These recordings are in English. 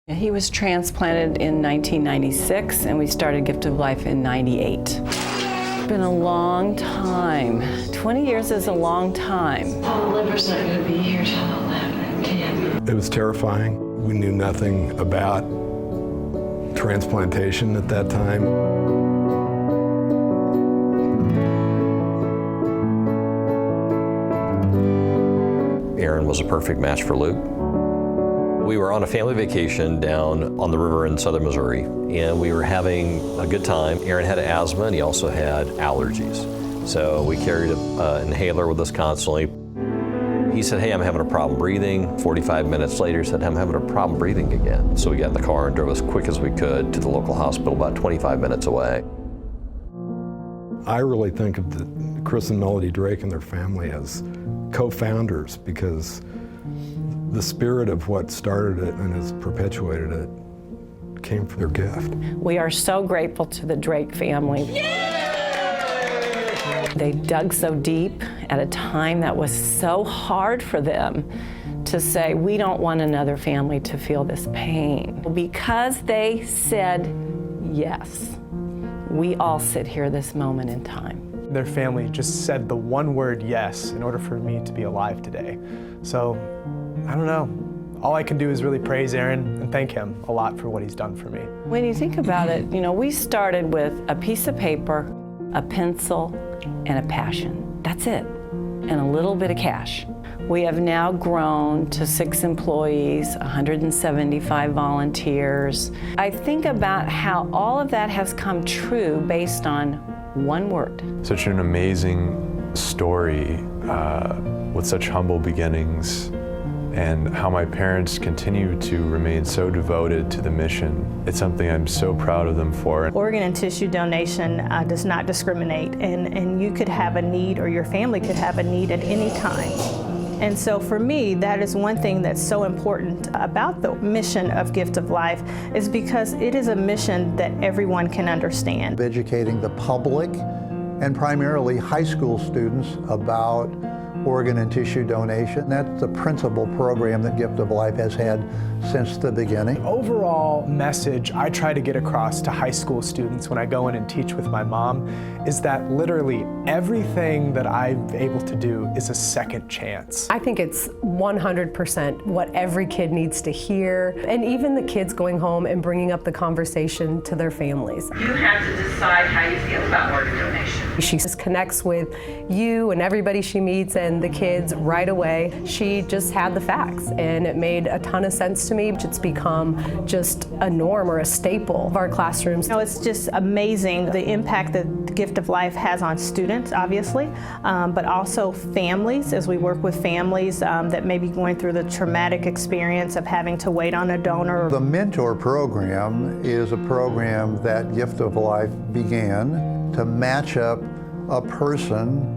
He was transplanted in 1996, and we started Gift of Life in '98. It's been a long time. 20 years is a long time. Oh, the liver's not going to be here till 11, 10. It was terrifying. We knew nothing about transplantation at that time. Aaron was a perfect match for Luke. We were on a family vacation down on the river in southern Missouri, and we were having a good time. Aaron had asthma, and he also had allergies. So we carried an inhaler with us constantly. He said, "Hey, I'm having a problem breathing." 45 minutes later, he said, "I'm having a problem breathing again." So we got in the car and drove as quick as we could to the local hospital about 25 minutes away. I really think of Chris and Melody Drake and their family as co-founders, because the spirit of what started it and has perpetuated it came from their gift. We are so grateful to the Drake family. They dug so deep at a time that was so hard for them to say, we don't want another family to feel this pain. Because they said yes, we all sit here this moment in time. Their family just said the one word yes in order for me to be alive today. So, I don't know. All I can do is really praise Aaron and thank him a lot for what he's done for me. When you think about it, we started with a piece of paper, a pencil, and a passion. That's it, and a little bit of cash. We have now grown to 6 employees, 175 volunteers. I think about how all of that has come true based on one word. Such an amazing story with such humble beginnings, and how my parents continue to remain so devoted to the mission. It's something I'm so proud of them for. Organ and tissue donation does not discriminate, and you could have a need, or your family could have a need at any time. And so for me, that is one thing that's so important about the mission of Gift of Life, is because it is a mission that everyone can understand. Educating the public, and primarily high school students, about organ and tissue donation. That's the principal program that Gift of Life has had since the beginning. The overall message I try to get across to high school students when I go in and teach with my mom is that literally everything that I'm able to do is a second chance. I think it's 100% what every kid needs to hear, and even the kids going home and bringing up the conversation to their families. You have to decide how you feel about organ donation. She just connects with you and everybody she meets and the kids right away. She just had the facts, and it made a ton of sense to me. It's become just a norm or a staple of our classrooms. It's just amazing the impact that the Gift of Life has on students, obviously, but also families, as we work with families that may be going through the traumatic experience of having to wait on a donor. The Mentor Program is a program that Gift of Life began to match up a person,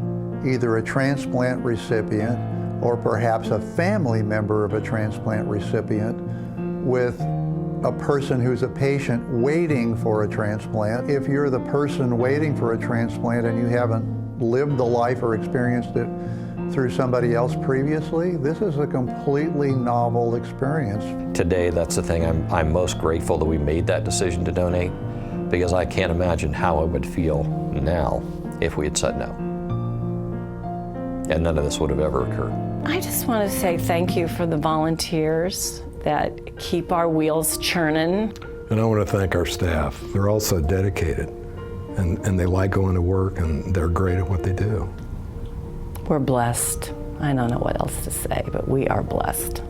either a transplant recipient or perhaps a family member of a transplant recipient, with a person who's a patient waiting for a transplant. If you're the person waiting for a transplant and you haven't lived the life or experienced it through somebody else previously, this is a completely novel experience. Today, that's the thing. I'm most grateful that we made that decision to donate, because I can't imagine how I would feel now if we had said no. And none of this would have ever occurred. I just want to say thank you for the volunteers that keep our wheels churning. And I want to thank our staff. They're all so dedicated, and they like going to work, and they're great at what they do. We're blessed. I don't know what else to say, but we are blessed.